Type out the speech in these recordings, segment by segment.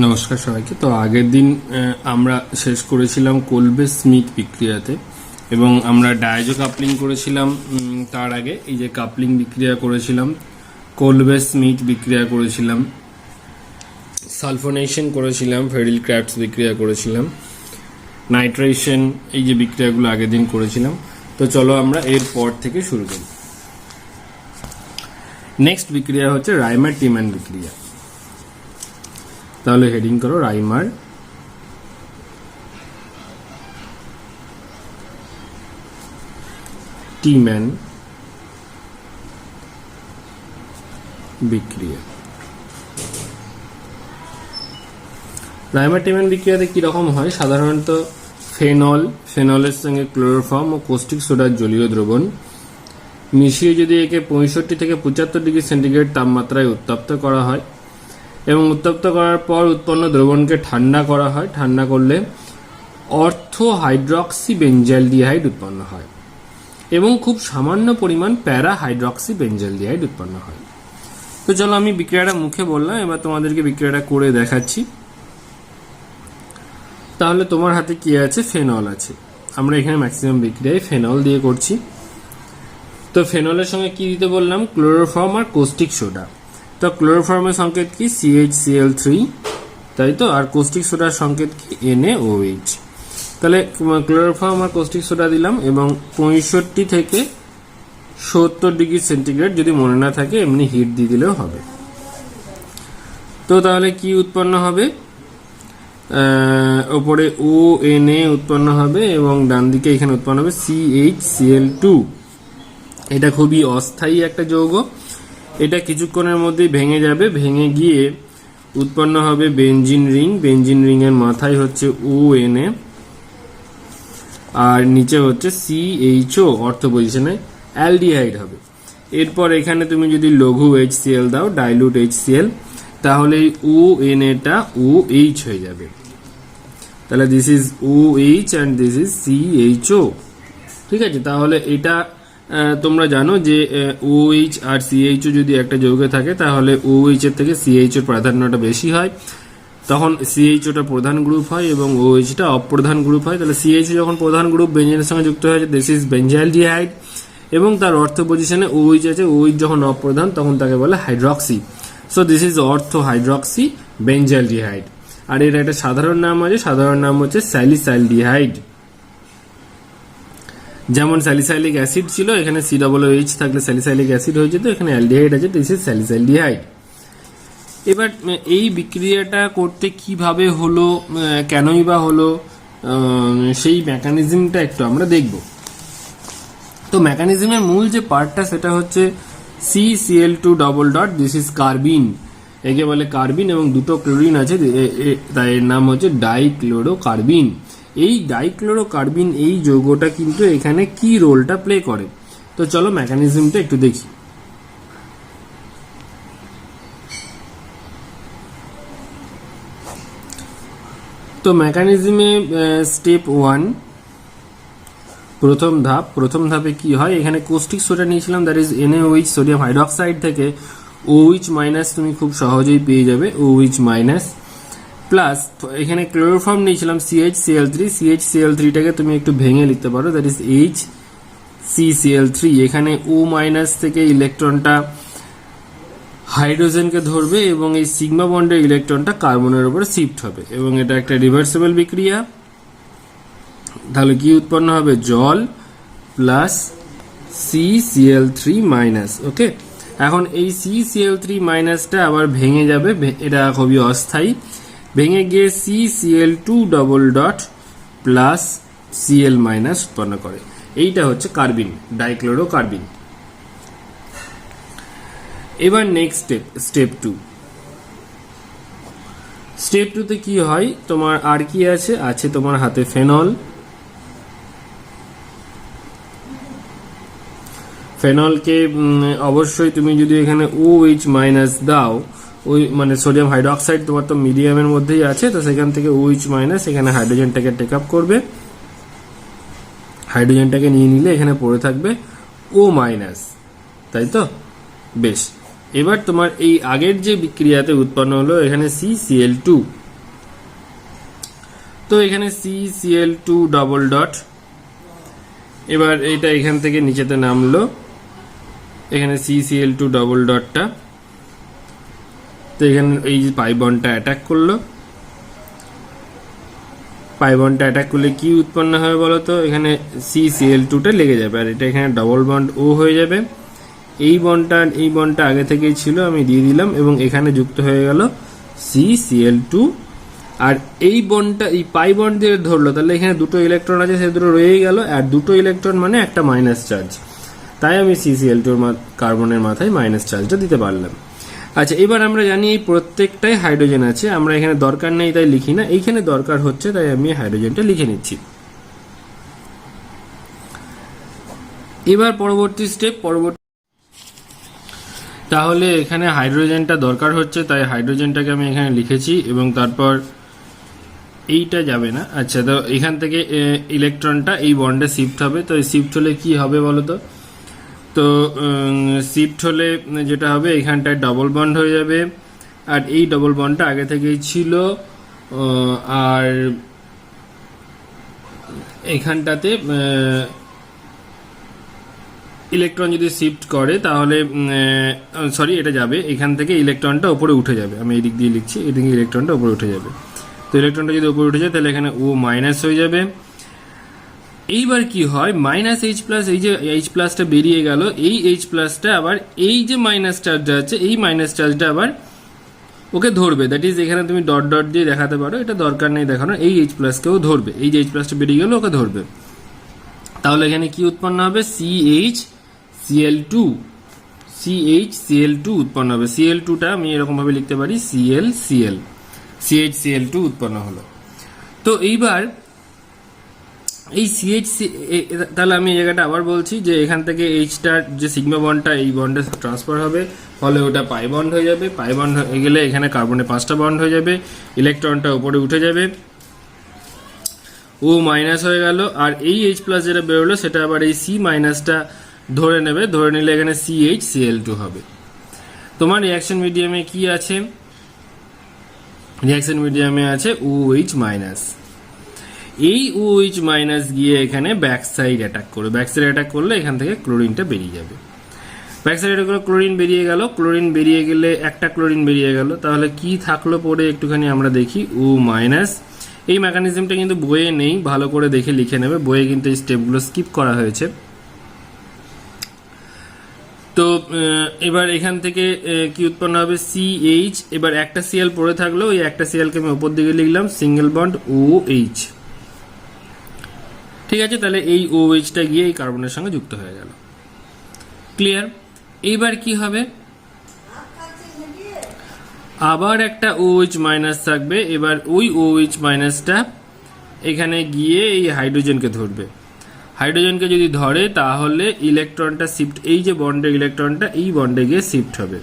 নমস্কার সবাইকে। তো আগের দিন আমরা শেষ করেছিলাম কোলবে স্মিথ বিক্রিয়াতে এবং আমরা ডায়াজো কাপলিং করেছিলাম। তার আগে এই যে কাপলিং বিক্রিয়া করেছিলাম, কোলবে স্মিথ বিক্রিয়া করেছিলাম, সালফোনেশন করেছিলাম, ফেরিল ক্র্যাফটস বিক্রিয়া করেছিলাম, নাইট্রেশন, এই যে বিক্রিয়াগুলো আগের দিন করেছিলাম। তো চলো আমরা এর পর থেকে শুরু করি। নেক্সট বিক্রিয়া হচ্ছে রাইমার টিম্যান বিক্রিয়া। তাহলে হেডিং করো রাইমার টিম্যান বিক্রিয়া। রাইমার টিম্যান বিক্রিয়াতে কিরকম হয়? সাধারণত ফেনলের সঙ্গে ক্লোরোফর্ম ও কস্টিক সোডার জলীয় দ্রবণ মিশিয়ে যদি একে 65 থেকে 75 ডিগ্রি সেন্টিগ্রেড তাপমাত্রায় উত্তপ্ত করা হয় এবং উত্তপ্ত করার পর উৎপন্ন দ্রবণকে ঠান্ডা করা হয়, ঠান্ডা করলে অর্থো হাইড্রক্সি বেঞ্জালডিহাইড উৎপন্ন হয় এবং খুব সামান্য পরিমাণ প্যারা হাইড্রক্সি বেঞ্জালডিহাইড উৎপন্ন হয়। তো চলো আমি বিক্রিয়াটা মুখে বললাম, এবার তোমাদেরকে বিক্রিয়াটা করে দেখাচ্ছি। তাহলে তোমার হাতে কি আছে? ফেনল আছে। আমরা এখানে ম্যাক্সিমাম বিক্রিয়ায় ফেনল দিয়ে করছি। তো ফেনলের সঙ্গে কি দিতে বললাম? ক্লোরোফর্ম আর কোস্টিক সোডা। তো ক্লোরোফর্মের সংকেত কি? CHCl3, তাই তো। আর কোস্টিক সোডার সংকেত কি? NaOH। তাহলে ক্লোরোফর্ম আর কোস্টিক সোডা দিলাম এবং 65 থেকে 70 ডিগ্রি সেন্টিগ্রেড, যদি মনে না থাকে এমনি হিট দিয়ে দিলেও হবে। তো তাহলে কি উৎপন্ন হবে? ওপরে ONa উৎপন্ন হবে এবং ডান দিকে এখানে উৎপন্ন হবে CHCl2। এটা খুবই অস্থায়ী একটা যৌগ। এটা কিছুক্ষণের মধ্যেই ভেঙে যাবে, ভেঙে গিয়ে উৎপন্ন হবে বেনজিন রিং। বেনজিন রিং এর মাথায় হচ্ছে ONa আর নিচে হচ্ছে CHO, অর্থ পজিশনে অ্যালডিহাইড হবে। এরপর এখানে তুমি যদি লঘু HCl দাও, ডাইলুট HCl, তাহলে ONa টা OH হয়ে যাবে। তাহলে this is OH and this is CHO। ঠিক আছে, তাহলে এটা তোমরা জানো যে OH আর CHO যদি একটা যৌগে থাকে তাহলে OH এর থেকে CHO এর প্রাধান্যটা বেশি হয়। তখন CHO টা প্রধান গ্রুপ হয় এবং OH টা অপ্রধান গ্রুপ হয়। তাহলে CHO যখন প্রধান গ্রুপ বেঞ্জিনের সঙ্গে যুক্ত হয়েছে, দিস ইজ বেঞ্জালডিহাইড এবং তার অর্থ পজিশনে OH আছে। OH যখন অপ্রধান তখন তাকে বলে hydroxy. So this is ortho hydroxy benzaldehyde. আর এর একটা সাধারণ নাম আছে, সাধারণ নাম হচ্ছে স্যালিসাইলডিহাইড। যেমন স্যালিসাইলিক অ্যাসিড ছিল, এখানে COOH থাকলে স্যালিসাইলিক অ্যাসিড হয়ে যেত, এখানে অ্যালডিহাইড আছে, দিস ইজ স্যালিসাইলডিহাইড। এবার এই বিক্রিয়াটা করতে কিভাবে হলো, কেনই বা হলো, সেই মেকানিজমটা একটু আমরা দেখব। তো মেকানিজমের মূল যে পার্টটা সেটা হচ্ছে CCl2 দিস ইজ কার্বিন। একে বলে কার্বিন এবং দুটো ক্লোরিন আছে, তাই এর নাম হচ্ছে ডাইক্লোরোকার্বিন। এই ডাইক্লোরোকার্বিন, এই যৌগটা কিন্তু এখানে কি রোলটা প্লে করে? তো চলো মেকানিজমটা একটু দেখি। তো মেকানিজমে স্টেপ 1, প্রথম ধাপে কি হয়? এখানে কোস্টিক সোডা নিয়েছিলাম, that is NaOH, sodium hydroxide থেকে OH মাইনাস তুমি খুব সহজেই পেয়ে যাবে, OH মাইনাস প্লাস এখানে ক্লোরোফর্ম নিয়েছিলাম CHCl3। CHCl3টাকে তুমি একটু ভেঙে লিখতে পারো, দ্যাট ইজ HCCl3। এখানে O মাইনাস থেকে ইলেকট্রনটা হাইড্রোজেনকে ধরবে এবং এই সিগমা বন্ডের ইলেকট্রনটা কার্বনের উপরে শিফট হবে এবং এটা একটা রিভার্সিবল বিক্রিয়া। তাহলে কি উৎপন্ন হবে? জল প্লাস CCl3 মাইনাস। ওকে, এখন এই CCl3 মাইনাসটা আবার ভেঙে যাবে, এটা খুবই অস্থায়ী, ভেঙে গিয়ে CCl2 প্লাস Cl মাইনাস উৎপন্ন করে। এইটা হচ্ছে কার্বিন, ডাইক্লোরোকার্বিন। এবার নেক্সট স্টেপ 2। স্টেপ 2তে কি হয়? তোমার আর কি আছে? আছে তোমার হাতে ফেনল। ফেনলকে অবশ্যই তুমি যদি এখানে OH মাইনাস দাও, ওই মানে সোডিয়াম হাইড্রক্সাইড তোমার তো মিডিয়ামের মধ্যেই আছে, তো সেখান থেকে OH মাইনাস এখানে হাইড্রোজেনটাকে টেক আপ করবে, হাইড্রোজেনটাকে নিয়ে নিলে এখানে পড়ে থাকবে O মাইনাস, তাই তো? বেশ, এবার তোমার এই আগের যে বিক্রিয়াতে উৎপন্ন হলো এখানে CCl2, তো এখানে CCl2 ডবল ডট, এবার এটা এখান থেকে নিচেতে নামলো, এখানে CCl2 ডবল ডটটা, তো এখানে এই যে পাই বন্ডটা অ্যাটাক করলো, পাই বন্ডটা অ্যাটাক করলে কি উৎপন্ন হবে বলতো, এখানে CCl2টা লেগে যাবে আর এটা এখানে ডবল বন্ড ও হয়ে যাবে। এই বন্ডটা আগে থেকেই ছিল, আমি দিয়ে দিলাম এবং এখানে যুক্ত হয়ে গেল CCl2। আর এই বন্ডটা এই পাই বন্ড দিয়ে ধরলো, তাহলে এখানে দুটো ইলেকট্রন আছে, সে দুটো রয়েই গেল, আর দুটো ইলেকট্রন মানে একটা মাইনাস চার্জ, তাই আমি CCl2 কার্বনের মাথায় মাইনাস চার্জটা দিতে পারলাম। আচ্ছা, এবার আমরা জানি এই প্রত্যেকটাই হাইড্রোজেন আছে, আমরা এখানে দরকার নেই তাই লিখি না, এইখানে দরকার হচ্ছে তাই আমি হাইড্রোজেনটা লিখে নিচ্ছি। এবার পরবর্তী স্টেপ, তাহলে এখানে হাইড্রোজেনটা দরকার হচ্ছে তাই হাইড্রোজেনটাকে আমি এখানে লিখেছি এবং তারপর এইটা যাবে না। আচ্ছা, তো এখান থেকে ইলেকট্রনটা এই বন্ডে শিফট হবে, তো শিফট হলে কি হবে বলতো, তো শিফট হলে যেটা হবে এখানটায় ডবল বন্ড হয়ে যাবে, আর এই ডবল বন্ডটা আগে থেকেই ছিল, আর এখানটাতে ইলেকট্রন যদি শিফট করে তাহলে সরি এটা যাবে, এখান থেকে ইলেকট্রনটা উপরে উঠে যাবে, আমি এই দিক দিয়ে লিখছি, এদিকে ইলেকট্রনটা উপরে উঠে যাবে। তো ইলেকট্রনটা যদি উপরে উঠে যায় তাহলে এখানে ও মাইনাস হয়ে যাবে। এইবার কি হয়, মাইনাস এইচ প্লাস, এই যে এইচ প্লাসটা বেরিয়ে গেল, এই এইচ প্লাসটা আবার এই যে মাইনাস চার্জটা আছে, এই মাইনাস চার্জটা আবার ওকে ধরবে, দ্যাট ইজ এখানে তুমি ডট ডট দিয়ে দেখাতে পারো, এটা দরকার নেই দেখানো, এই এইচ প্লাসকেও ধরবে, এই যে এইচ প্লাসটা বেরিয়ে গেল ওকে ধরবে। তাহলে এখানে কি উৎপন্ন হবে, CHCl2 উৎপন্ন হবে। Cl2টা আমি এরকম ভাবে লিখতে পারি CHCl2 উৎপন্ন হলো। তো এইবার এই তাহলে আমি এই জায়গাটা আবার বলছি যে এখান থেকে এইচটার যে সিগমা বন্ডটা এই বন্ডে ট্রান্সফার হবে, ফলে ওটা পাই বন্ড হয়ে যাবে, পাই বন্ড হয়ে গেলে এখানে কার্বনে 5টা বন্ড হয়ে যাবে, ইলেকট্রনটা উপরে উঠে যাবে, ও মাইনাস হয়ে গেল, আর এই এইচ প্লাস যেটা বেরোলো সেটা আবার এই সি মাইনাসটা ধরে নেবে, ধরে নিলে এখানে CHCl2 হবে। তোমার রিয়াকশন মিডিয়ামে কি আছে, রিয়াকশন মিডিয়ামে আছে OH মাইনাস, এই OH মাইনাস গিয়ে এখানে ব্যাক সাইড অ্যাটাক করবে, ব্যাক সাইড অ্যাটাক করলে এখান থেকে ক্লোরিনটা বেরিয়ে যাবে, ব্যাক সাইড অ্যাটাক করলে ক্লোরিন বেরিয়ে গেল, ক্লোরিন বেরিয়ে গেলে একটা ক্লোরিন বেরিয়ে গেল, তাহলে কি থাকলো পরে একটুখানি আমরা দেখি, O মাইনাস। এই মেকানিজমটা কিন্তু বইয়ে নেই, ভালো করে দেখে লিখে নেবে, বইয়ে কিন্তু এই স্টেপগুলো স্কিপ করা হয়েছে। তো এবার এখান থেকে কি উৎপন্ন হবে, CH, এবার একটা Cl পড়ে থাকলো, ওই একটা Clকে আমি উপর দিকে লিখলাম, সিঙ্গেল বন্ড OH, ঠিক আছে, তাহলে এই OHটা গিয়ে এই কার্বনের সঙ্গে যুক্ত হয়ে গেল, ক্লিয়ার। এইবার কি হবে, আবার একটা OH মাইনাস থাকবে, এবার ওই OH মাইনাসটা এখানে গিয়ে এই হাইড্রোজেনকে ধরবে, হাইড্রোজেনকে যদি ধরে তাহলে ইলেকট্রনটা শিফট, এই যে বন্ডের ইলেকট্রনটা এই বন্ডে গিয়ে শিফট হবে,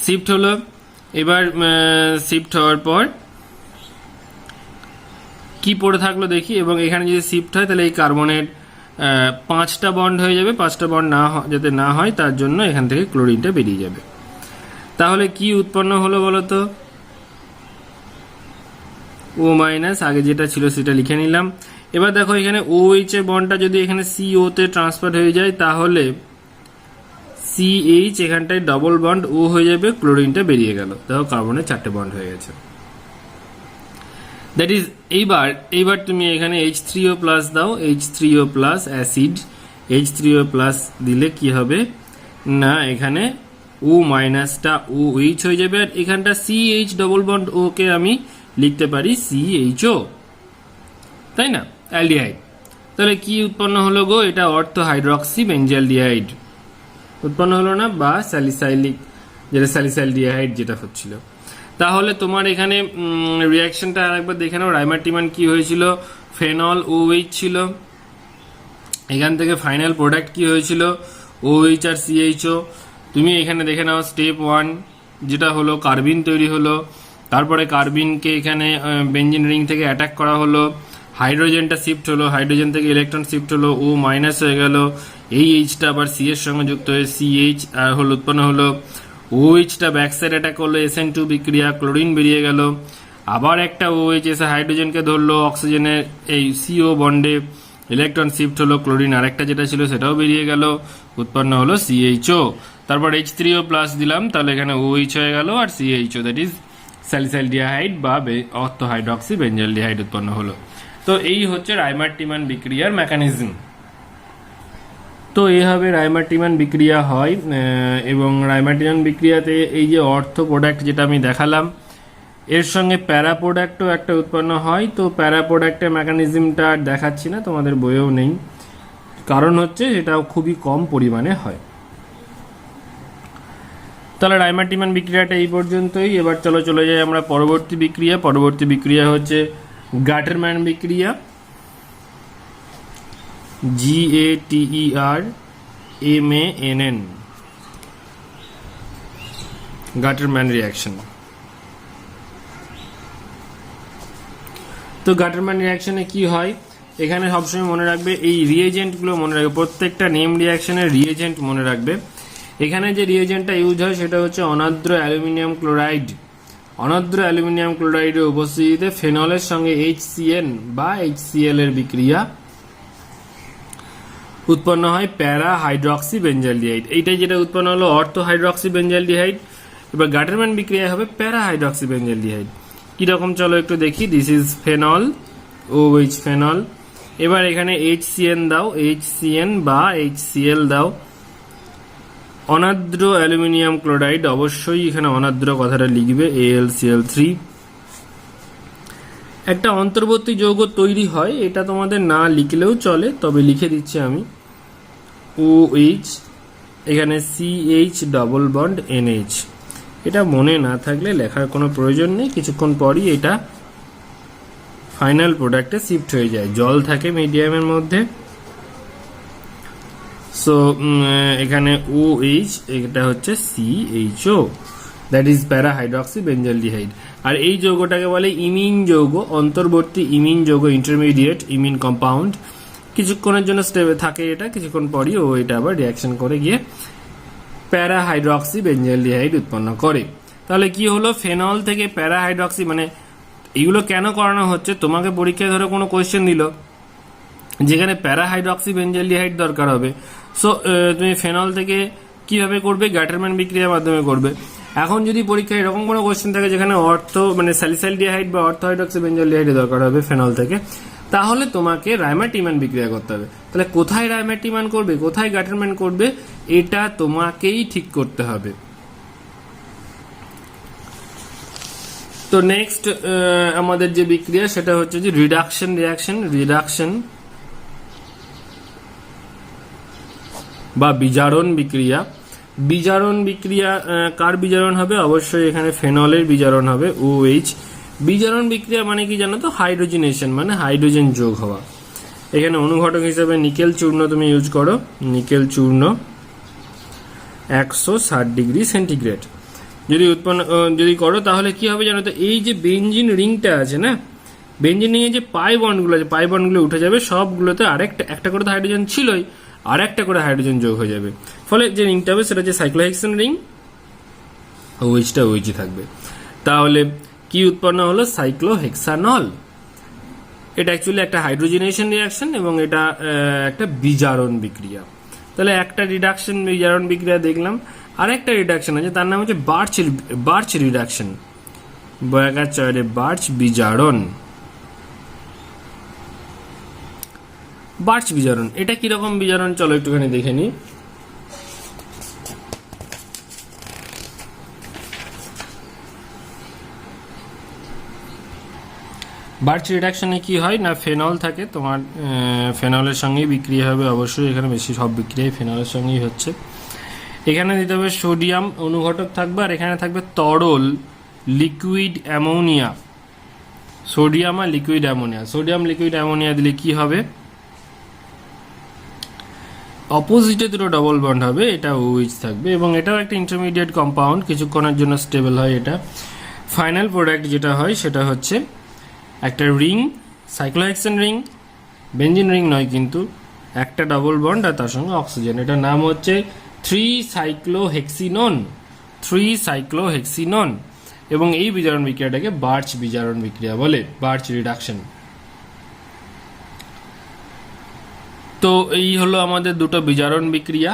শিফট হলো। এবার শিফট হওয়ার পর কি পড়ে থাকলো দেখি, এবং এখানে যদি শিফট হয় তাহলে এই কার্বনের 5টা বন্ড হয়ে যাবে, 5টা বন্ড যাতে না হয় তার জন্য এখান থেকে ক্লোরিনটা বেরিয়ে যাবে। তাহলে কি উৎপন্ন হলো বলতো, ও মাইনাস, আগে যেটা ছিল সেটা লিখে নিলাম। এবার দেখো এখানে OH এর বন্ডটা যদি এখানে CO তে ট্রান্সফার হয়ে যায় তাহলে CH এখানটায় ডবল বন্ড ও হয়ে যাবে, ক্লোরিনটা বেরিয়ে গেল, দেখো কার্বনের 4টে বন্ড হয়ে গেছে, দ্যাট ইজ এইবার তুমি এখানে H3O প্লাস দাও, H3O plus acid, H3O plus দিলে কি হবে না, এখানে O মাইনাসটা OH হয়ে যাবে, আর এখানটা CH ডবল বন্ড ও কে আমি লিখতে পারি CHO, তাই না, অ্যালডিহাইড। তাহলে কি উৎপন্ন হলো গো, এটা অর্থো হাইড্রক্সি বেঞ্জালডিহাইড উৎপন্ন হলো না, বা স্যালিসাইলিক, যেটা স্যালিসাইলডিহাইড যেটা হচ্ছিল। তাহলে তোমার এখানে রিয়াকশনটা আরেকবার দেখে নাও, রাইমাটিমান কি হয়েছিল, ফেনল OH ছিল, এখান থেকে ফাইনাল প্রোডাক্ট কি হয়েছিল, OH আর CHO। তুমি এখানে দেখে নাও স্টেপ 1 যেটা হলো কার্বিন তৈরি হলো, তারপরে কার্বিনকে এখানে বেঞ্জিন রিং থেকে অ্যাটাক করা হলো, হাইড্রোজেনটা শিফট হলো, হাইড্রোজেন থেকে ইলেকট্রন শিফট হলো, ও মাইনাস হয়ে গেল, এই এইচটা আবার সি এর সঙ্গে যুক্ত হয়ে CH আর হলো উৎপন্ন হলো, ওএইচটা ব্যাক সাইড অ্যাটাক করলো, SN2 বিক্রিয়া, ক্লোরিন বেরিয়ে গেল। আবার একটা OH এসে হাইড্রোজেনকে ধরলো, অক্সিজেনের এই CO বন্ডে ইলেকট্রন শিফট হলো, ক্লোরিন আরেকটা যেটা ছিল সেটাও বেরিয়ে গেল, উৎপন্ন হলো CHO। তারপর H3O প্লাস দিলাম, তাহলে এখানে OH হয়ে গেল, আর CHO দ্যাট ইজ স্যালিসাইলডিহাইড বা অর্থো হাইড্রক্সি বেঞ্জালডিহাইড উৎপন্ন হলো। তো এই হচ্ছে রাইমার-টিমান বিক্রিয়ার মেকানিজম। তো এইভাবে রাইমার-টিমান বিক্রিয়া হয়, এবং রাইমার-টিমান বিক্রিয়াতে এই যে অর্থ প্রোডাক্ট যেটা আমি দেখালাম, এর সঙ্গে প্যারা প্রোডাক্টও একটা উৎপন্ন হয়। তো প্যারা প্রোডাক্টের মেকানিজমটা দেখাচ্ছি না, তোমাদের বইয়েও নেই, কারণ হচ্ছে এটাও খুবই কম পরিমাণে হয়। তাহলে রাইমার-টিমান বিক্রিয়াটা এই পর্যন্তই। এবার চলে যাই আমরা পরবর্তী বিক্রিয়া। পরবর্তী বিক্রিয়া হচ্ছে গাটারম্যান বিক্রিয়া, GATERMANN, গাটারম্যান রিয়াকশন। তো গাটারম্যান রিয়াকশনে কি হয়, এখানে সবসময় মনে রাখবে এই রিয়েজেন্টগুলো মনে রাখবে, প্রত্যেকটা নেম রিয়াকশনের রিয়েজেন্ট মনে রাখবে। এখানে যে রিয়েজেন্টটা ইউজ হয় সেটা হচ্ছে অনার্দ্র অ্যালুমিনিয়াম ক্লোরাইড। অনার্দ্র অ্যালুমিনিয়াম ক্লোরাইডের উপস্থিতিতে ফেনলের সঙ্গে HCN বা HCl এর বিক্রিয়া উৎপন্ন হয় প্যারা হাইড্রক্সি বেঞ্জালডিহাইড। এইটাই যেটা উৎপন্ন হলো অর্থো হাইড্রক্সি বেঞ্জালডিহাইড। এবার গাটারম্যান বিক্রিয়া হবে প্যারা হাইড্রক্সি বেঞ্জালডিহাইড। কিরকম চলো একটু দেখি। This is phenol, OH phenol. এবার এখানে HCN দাও, HCN বা HCl দাও। অনার্দ্র অ্যালুমিনিয়াম ক্লোরাইড, অবশ্যই এখানে অনার্দ্র কথাটা লিখবে, AlCl3। একটা অন্তর্বর্তী যৌগ তৈরি হয়, এটা তোমাদের না লিখলেও চলে, তবে লিখে দিচ্ছি আমি, OH, এখানে CH ডবল বন্ড NH। এটা মনে না থাকলে লেখার কোনো প্রয়োজন নেই, কিছুক্ষণ পরই এটা ফাইনাল প্রোডাক্টে শিফট হয়ে যায়। জল থাকে মিডিয়ামের মধ্যে। সো এখানে OH, এটা হচ্ছে CHO, দ্যাট ইজ প্যারা হাইড্রক্সি বেঞ্জালডিহাইড। আর এই যৌগটাকে বলে ইমিন যৌগ, অন্তর্বর্তী ইমিন যৌগ, ইন্টারমিডিয়েট ইমিন কম্পাউন্ড। কিছুক্ষণের জন্য স্টেবে থাকে এটা, কিছুক্ষণ পরই এটা আবার রিয়াকশন করে গিয়ে প্যারা হাইড্রক্সি বেঞ্জালডিহাইড উৎপন্ন করে। তাহলে কি হলো, ফেনল থেকে প্যারা হাইড্রক্সি, মানে এগুলো কেন করানো হচ্ছে, তোমাকে পরীক্ষায় ধরো কোনো কোয়েশ্চেন দিল যেখানে প্যারা হাইড্রক্সি বেঞ্জালডিহাইড দরকার হবে, সো তুমি ফেনল থেকে কিভাবে করবে, গাটারম্যান বিক্রিয়ার মাধ্যমে করবে। এখন যদি পরীক্ষায় এরকম কোনো কোয়েশ্চেন থাকে যেখানে মানে স্যালিসাইলডিহাইড বা অর্থো হাইড্রক্সি বেঞ্জালডিহাইড দরকার হবে ফেনল থেকে, তাহলে তোমাকে রাইমার-টিমান বিক্রিয়া করতে হবে। তাহলে কোথায় রাইমার-টিমান করবে, কোথায় গাটারম্যান করবে, এটা তোমাকেই ঠিক করতে হবে। তো নেক্সট আমাদের যে বিক্রিয়া সেটা হচ্ছে যে রিডাকশন রিয়াকশন, রিডাকশন বা বিজারণ বিক্রিয়া। বিজারণ বিক্রিয়া কার বিজারণ হবে, অবশ্যই এখানে ফেনলের বিজারণ হবে, OH। বিজারণ বিক্রিয়া মানে কি জানো তো, হাইড্রোজেনেশন, মানে হাইড্রোজেন যোগ হওয়া। এখানে অনুঘটক হিসেবে নিকেল চূর্ণ তুমি ইউজ করো, নিকেল চূর্ণ 160 ডিগ্রি সেন্টিগ্রেড যদি করো, তাহলে কি হবে জানো তো, এই যে বেঞ্জিন রিংটা আছে না, বেঞ্জিন রিংয়ে যে পাই বন্ডগুলো আছে, পাই বন্ডগুলো উঠে যাবে, সবগুলোতে একটা করে তো হাইড্রোজেন ছিলই, আর একটা করে হাইড্রোজেন যোগ হয়ে যাবে। ফলে যে রিংটা হবে সেটা হচ্ছে সাইক্লোহেক্সেন রিং, OH-টা OH থাকবে। তাহলে কি উৎপন্ন হলো, সাইক্লোহেক্সানল। এটা অ্যাকচুয়ালি একটা হাইড্রোজেনেশন রিয়াকশন এবং এটা একটা বিজারণ বিক্রিয়া। তাহলে একটা রিডাকশন বিজারণ বিক্রিয়া দেখলাম, আর একটা রিডাকশন আছে, তার নাম হচ্ছে বার্চ রিডাকশন, বয়াকার বার্চ বিজারণ। বার্চ বিজারণ, এটা কিরকম বিজারণ চলো একটুখানি দেখে নিই। বার্চ রিডাকশনে কি হয় না, ফেনল থাকে তোমার, ফেনলের সঙ্গেই বিক্রিয়া হবে, অবশ্যই এখানে বেশি সব বিক্রিয়াই ফেনলের সঙ্গেই হচ্ছে। এখানে দিতে হবে সোডিয়াম অনুঘটক থাকবে, আর এখানে থাকবে তরল লিকুইড অ্যামোনিয়া, সোডিয়াম আর liquid ammonia. Sodium liquid ammonia দিলে কি হবে, অপোজিটে দুটো ডবল বন্ড হবে, এটা OH থাকবে এবং এটাও একটা ইন্টারমিডিয়েট কম্পাউন্ড, কিছুক্ষণের জন্য স্টেবল হয় এটা। ফাইনাল প্রোডাক্ট যেটা হয় সেটা হচ্ছে একটা ring, cyclohexane ring, benzene ring নয় কিন্তু, একটা ডবল বন্ড আর তার সঙ্গে অক্সিজেন। এটার নাম হচ্ছে 3 সাইক্লোহেক্সিনোন 3-সাইক্লোহেক্সিনন, এবং এই বিজারণ বিক্রিয়াটাকে বার্চ বিজারণ বিক্রিয়া বলে, বার্চ রিডাকশন। তো এই হলো আমাদের দুটো বিজারণ বিক্রিয়া।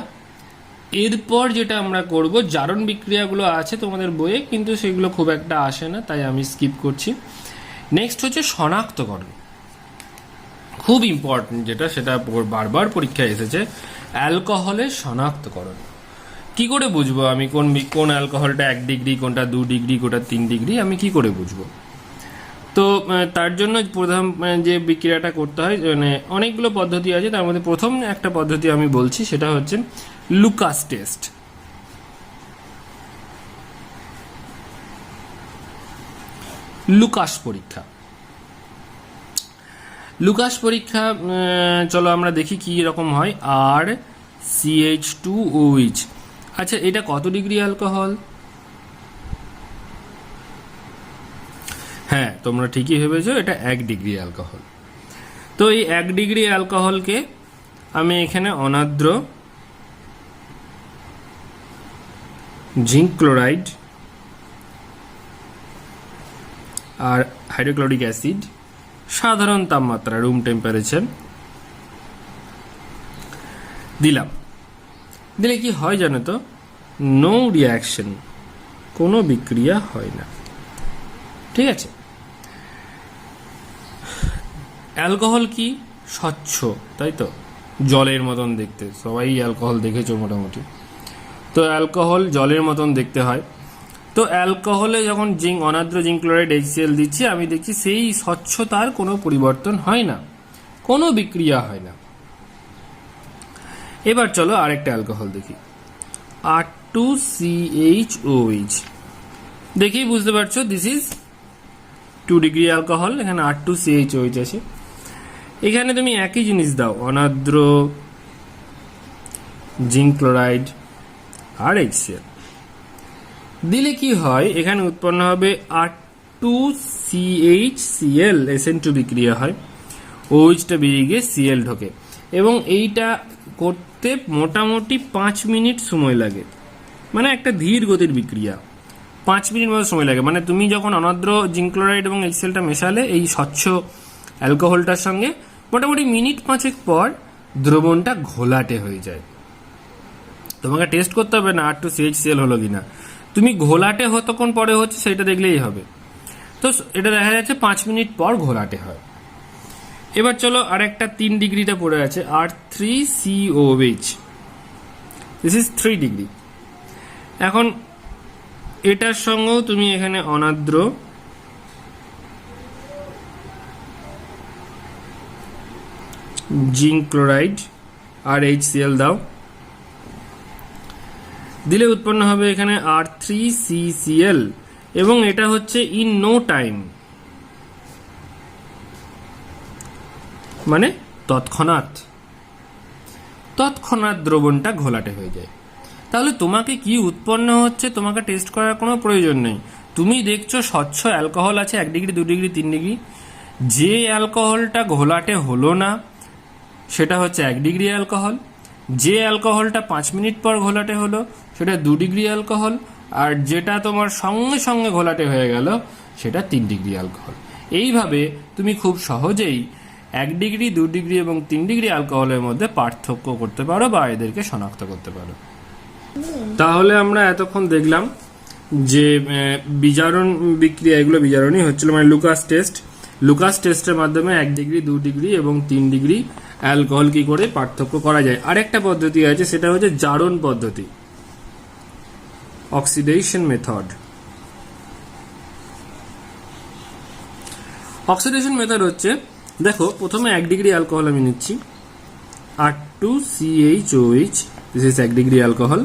এরপর যেটা আমরা করব, জারণ বিক্রিয়াগুলো আছে তোমাদের বইয়ে, কিন্তু সেগুলো খুব একটা আসে না, তাই আমি স্কিপ করছি। নেক্সট হচ্ছে শনাক্তকরণ, খুব ইম্পর্টেন্ট যেটা, সেটা বারবার পরীক্ষায় এসেছে, অ্যালকোহলের শনাক্তকরণ। কি করে বুঝবো আমি কোন অ্যালকোহলটা 1 ডিগ্রি, কোনটা 2 ডিগ্রি, কোনটা 3 ডিগ্রি, আমি কি করে বুঝবো? তো তার জন্য প্রথম যে বিক্রিয়াটা করতে হয়, মানে অনেকগুলো পদ্ধতি আছে, তার মধ্যে প্রথম একটা পদ্ধতি আমি বলছি, সেটা হচ্ছে লুকাস টেস্ট। লুকাস পরীক্ষা। লুকাস পরীক্ষা চলো আমরা দেখি কি রকম হয়। RCH2OH, আচ্ছা এটা কত ডিগ্রি অ্যালকোহল? হ্যাঁ, তোমরা ঠিকই ভেবেছো, এটা 1 ডিগ্রি অ্যালকোহল। তো এই 1 ডিগ্রি অ্যালকোহলকে আমি এখানে অনার্দ্র জিঙ্ক ক্লোরাইড আর হাইড্রোক্লোরিক অ্যাসিড, সাধারণ তাপমাত্রা রুম টেম্পারেচার দিলাম। দিলে কি হয় জানো তো? নো রিয়াকশন, কোনো বিক্রিয়া হয় না। ঠিক আছে, অ্যালকোহল কি স্বচ্ছ, তাই তো, জলের মতন দেখতে, সবাই অ্যালকোহল দেখেছো মোটামুটি। তো অ্যালকোহল জলের মতন দেখতে হয়। তো অ্যালকোহলে যখন অনার্দ্র জিঙ্ক ক্লোরাইড HCl দিচ্ছি, আমি দেখছি সেই স্বচ্ছতার কোনো পরিবর্তন হয় না, কোনো বিক্রিয়া হয় না। এবার চলো আরেকটা অ্যালকোহল দেখি, R2CHOH। দেখেই বুঝতে পারছো দিস ইজ 2 ডিগ্রি অ্যালকোহল, এখানে R2CHOH আছে। এখানে তুমি একই জিনিস দাও, অনার্দ্র জিঙ্ক ক্লোরাইড আর HCl দিলে কি হয়, এখানে উৎপন্ন হবে R2CHCl, SN2 বিক্রিয়া হয়, OHটা বেরিয়ে গিয়ে Cl ঢোকে, এবং এইটা করতে মোটামুটি 5 মিনিট সময় লাগে। মানে একটা ধীর গতির বিক্রিয়া, 5 মিনিট মতো সময় লাগে। মানে তুমি যখন অনার্দ্র জিঙ্ক ক্লোরাইড এবং HClটা মেশালে এই স্বচ্ছ অ্যালকোহলটার সঙ্গে, মোটামুটি মিনিট 5 পর দ্রবণটা ঘোলাটে হয়ে যায়। তোমাকে টেস্ট করতে হবে না R2CHCl হলো কিনা, তুমি ঘোলাটে কতক্ষণ পরে হচ্ছে সেটা দেখলেই হবে। তো এটা দেখা যাচ্ছে 5 মিনিট পর ঘোলাটে হয়। এবার চলো আরেকটা 3 ডিগ্রিটা পড়ে আছে, R3COH, দিস ইজ 3 ডিগ্রি। এখন এটার সঙ্গেও তুমি এখানে অনার্দ্র জিঙ্ক ক্লোরাইড আর HCl দাও, দিলে উৎপন্ন হবে এখানে R3CCl, এবং এটা হচ্ছে ইন নো টাইম, মানে তৎক্ষণাৎ দ্রবণটা ঘোলাটে হয়ে যায়। তাহলে তোমাকে কি উৎপন্ন হচ্ছে তোমাকে টেস্ট করার কোনো প্রয়োজন নেই। তুমি দেখছো স্বচ্ছ অ্যালকোহল আছে 1 ডিগ্রি, 2 ডিগ্রি, 3 ডিগ্রি। যে অ্যালকোহলটা ঘোলাটে হলো না সেটা হচ্ছে 1 ডিগ্রি অ্যালকোহল, যে অ্যালকোহলটা 5 মিনিট পর ঘোলাটে হলো সেটা 2 ডিগ্রি অ্যালকোহল, আর যেটা তোমার সঙ্গে সঙ্গে ঘোলাটে হয়ে গেল সেটা 3 ডিগ্রি অ্যালকোহল। এইভাবে তুমি খুব সহজেই 1 ডিগ্রি, 2 ডিগ্রি এবং 3 ডিগ্রি অ্যালকোহলের মধ্যে পার্থক্য করতে পারো বা এদেরকে শনাক্ত করতে পারো। তাহলে আমরা এতক্ষণ দেখলাম যে বিজারণ বিক্রিয়া, এগুলো বিজারণই হচ্ছিল, মানে লুকাস টেস্টের মাধ্যমে 1 ডিগ্রি, 2 ডিগ্রি এবং 3 ডিগ্রি অ্যালকোহল কি করে পার্থক্য করা যায়। আরেকটা পদ্ধতি আছে, সেটা হচ্ছে জারণ পদ্ধতি, অক্সিডেশন মেথড। অক্সিডেশন মেথড হচ্ছে, দেখো প্রথমে 1 ডিগ্রি অ্যালকোহল আমি নিচ্ছি, R2CHOH, this is 1 degree alcohol.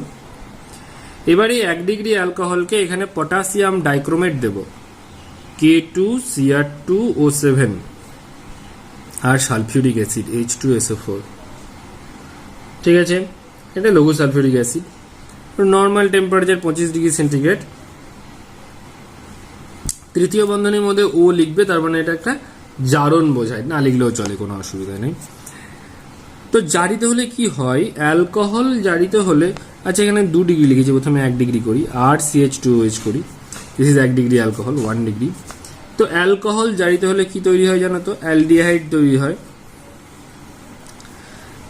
এবারে 1 ডিগ্রি অ্যালকোহলকে এখানে পটাশিয়াম ডাইক্রোমেট দেব, K2Cr2O7, আর সালফিউরিক অ্যাসিড H2SO4। ঠিক আছে, এটা লঘু sulphuric acid, normal temperature 25 degree centigrade. তৃতীয় বন্ধনীর মধ্যে ও লিখবে, তার মানে এটা একটা জারণ বোঝায়, না লিখলেও চলে, কোনো অসুবিধা নেই। তো জারিত হলে কি হয়, অ্যালকোহল জারিত হলে আচ্ছা, এখানে 2 ডিগ্রি লিখেছি, প্রথমে 1 ডিগ্রি করি, আর CH2OH করি, this is 1 degree alcohol, 1 degree. তো অ্যালকোহল জারিত হলে কি তৈরি হয় জানো তো? অ্যালডিহাইড তৈরি হয়।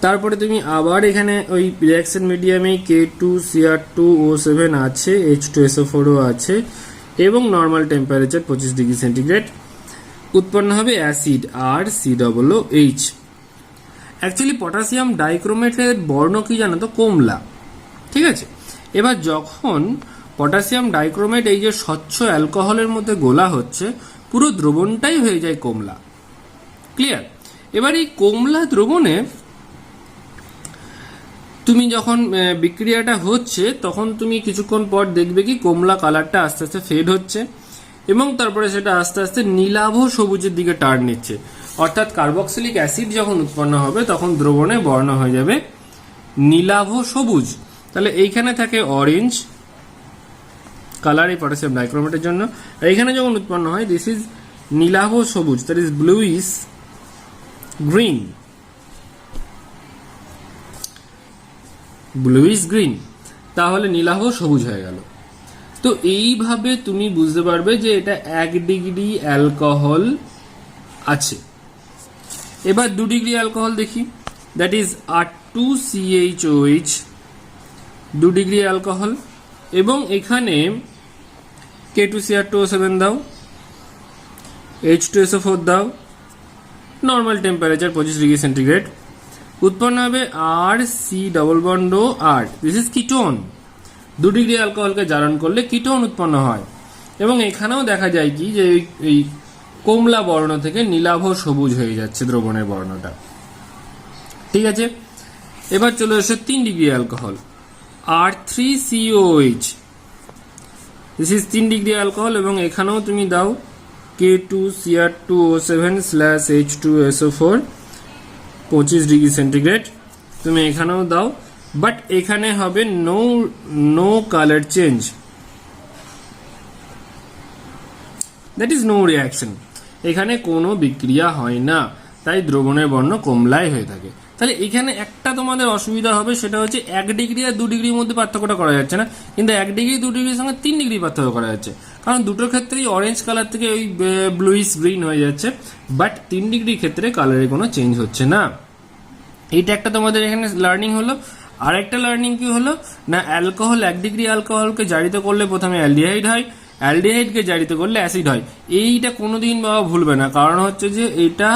তারপরে তুমি আবার এখানে ওই রিঅ্যাকশন মিডিয়ামে K2Cr2O7 আছে, H2SO4ও আছে, এবং নর্মাল টেম্পারেচার 25 ডিগ্রি সেন্টিগ্রেড, উৎপন্ন হবে অ্যাসিড RCOOH। অ্যাকচুয়ালি পটাশিয়াম ডাইক্রোমেটের বর্ণ কি জানো তো? কমলা। ঠিক আছে, এবার যখন পটাশিয়াম ডাইক্রোমেট এই যে স্বচ্ছ অ্যালকোহলের মধ্যে গোলা হচ্ছে, পুরো দ্রবণটাই হয়ে যায় কমলা। ক্লিয়ার? এবার এই কমলা দ্রবণে তুমি যখন বিক্রিয়াটা হচ্ছে, তখন তুমি কিছুক্ষণ পর দেখবে কি কমলা কালারটা আস্তে আস্তে ফেড হচ্ছে, এবং তারপরে সেটা আস্তে আস্তে নীলাভ সবুজের দিকে টার্ন নিচ্ছে। অর্থাৎ কার্বক্সিলিক অ্যাসিড যখন উৎপন্ন হবে, তখন দ্রবণে বর্ণ হয়ে যাবে নীলাভ সবুজ। তাহলে এইখানে থাকে অরেঞ্জ কালার এই পটাশিয়াম ডাইক্রোমেটের জন্য, আর এইখানে যখন উৎপন্ন হয় দিস ইজ নীলাভ সবুজ, that is bluish green. Bluish green, তাহলে নীলাভ সবুজ হয়ে গেল। তো এইভাবে তুমি বুঝতে পারবে যে এটা 1 ডিগ্রি অ্যালকোহল আছে। এবার 2 ডিগ্রি অ্যালকোহল দেখি, that is R2CHOH, 2 degree alcohol, এবং এখানে K2Cr2O7 দাও, H2SO4 দাও, নর্মাল টেম্পারেচার 25 ডিগ্রি সেন্টিগ্রেড, উৎপন্ন হবে RC⋯R, this is ketone. 2 degree অ্যালকোহলকে জারণ করলে কিটোন উৎপন্ন হয়, এবং এখানেও দেখা যায় কি যে এই কমলা বর্ণ থেকে নীলাভ সবুজ হয়ে যাচ্ছে দ্রবণের বর্ণটা। ঠিক আছে, এবার চলে আসে 3 degree alcohol, R3COH, this is 3 degree alcohol, এবং এখানেও তুমি দাও K2Cr2O7/H2SO4, 25 ডিগ্রি সেন্টিগ্রেড, তুমি এখানেও দাও, বাট এখানে হবে no colour change, that is no reaction, এখানে কোনো বিক্রিয়া হয় না, তাই দ্রবণের বর্ণ কমলাই হয়ে থাকে। তাহলে এখানে একটা তোমাদের অসুবিধা হবে, সেটা হচ্ছে 1 ডিগ্রি আর 2 ডিগ্রির মধ্যে পার্থক্যটা করা যাচ্ছে না, কিন্তু 1 ডিগ্রি 2 ডিগ্রির সঙ্গে 3 ডিগ্রি পার্থক্য করা যাচ্ছে, কারণ দুটোর ক্ষেত্রেই অরেঞ্জ কালার থেকে ওই ব্লুইশ গ্রিন হয়ে যাচ্ছে, বাট 3 ডিগ্রির ক্ষেত্রে কালারে কোনো চেঞ্জ হচ্ছে না। এইটা একটা তোমাদের এখানে লার্নিং হলো। আর একটা লার্নিং কি হলো না, অ্যালকোহল 1 ডিগ্রি অ্যালকোহলকে জারিত করলে প্রথমে অ্যালডিহাইড হয়, অ্যালডিহাইডকে জারিত করলে অ্যাসিড হয়। এইটা কোনোদিন বাবা ভুলবে না, কারণ হচ্ছে যে এটা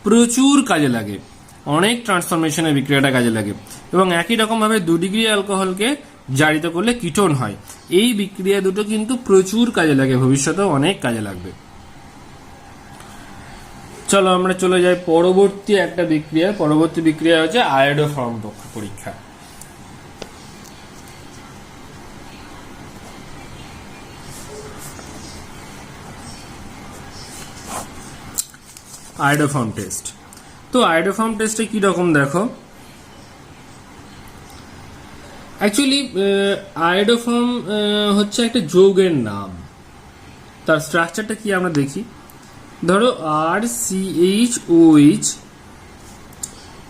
প্রচুর কাজে লাগে, অনেক ট্রান্সফরমেশনের বিক্রিয়াটা কাজে লাগে, এবং একই রকমভাবে 2 ডিগ্রি অ্যালকোহলকে জারিত করলে কিটোন হয়। এই বিক্রিয়া দুটো কিন্তু প্রচুর কাজে লাগে, ভবিষ্যতেও অনেক কাজে লাগবে। চলো আমরা চলে যাই পরবর্তী একটা বিক্রিয়া। পরবর্তী বিক্রিয়া হচ্ছে আয়োডোফর্ম পরীক্ষা। Iodoform test. তো আয়োডোফর্ম টেস্টে কি রকম দেখো, অ্যাকচুয়ালি আয়োডোফর্ম হচ্ছে একটা যৌগের নাম, তার স্ট্রাকচারটা কি আমরা দেখি। ধরো RCHOH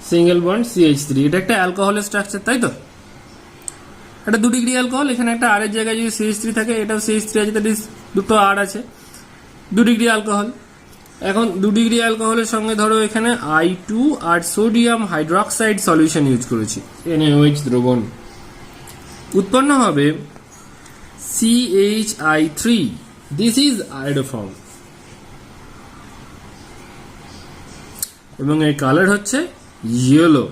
সিঙ্গেল বন্ড CH3, এটা একটা অ্যালকোহলের স্ট্রাকচার, তাই তো? এটা 2 ডিগ্রি অ্যালকোহল, এখানে একটা R এর জায়গায় যদি CH3 থাকে, এটাও CH3 আছে, দ্যাট ইজ দুটো R আছে, 2 ডিগ্রি অ্যালকোহল। এখন 2 ডিগ্রি অ্যালকোহলের সঙ্গে ধরো এখানে I2 আর সোডিয়াম হাইড্রোক্সাইড সলিউশন ইউজ করেছি, NaOH দ্রবণ, উৎপন্ন হবে CHI3, দিস ইজ আয়োডোফর্ম, এবং এর কালার হচ্ছে ইয়েলো।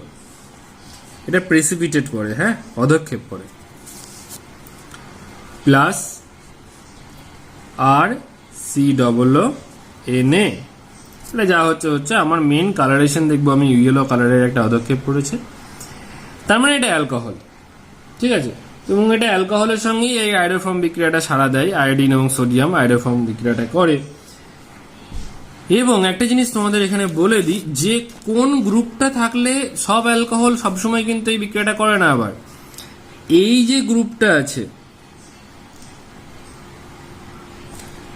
এটা প্রেসিপিটেট পড়ে, হ্যাঁ, পদক্ষেপ পড়ে, প্লাস RCOONA, এটা যা হচ্ছে আমার মেন কালারেশন দেখবো আমি ইয়েলো কালারের একটা পদক্ষেপ পড়েছে, তার মানে এটা অ্যালকোহল। ঠিক আছে, এবং এটা অ্যালকোহলের সঙ্গেই এই আয়োডোফর্ম বিক্রিয়াটা সাড়া দেয়, আয়োডিন এবং সোডিয়াম আয়োডোফর্ম বিক্রিয়াটা করে। এবং একটা জিনিস তোমাদের এখানে বলে দিই, যে কোন গ্রুপটা থাকলে সব অ্যালকোহল সবসময় কিন্তু এই বিক্রিয়াটা করে না। আবার এই যে গ্রুপটা আছে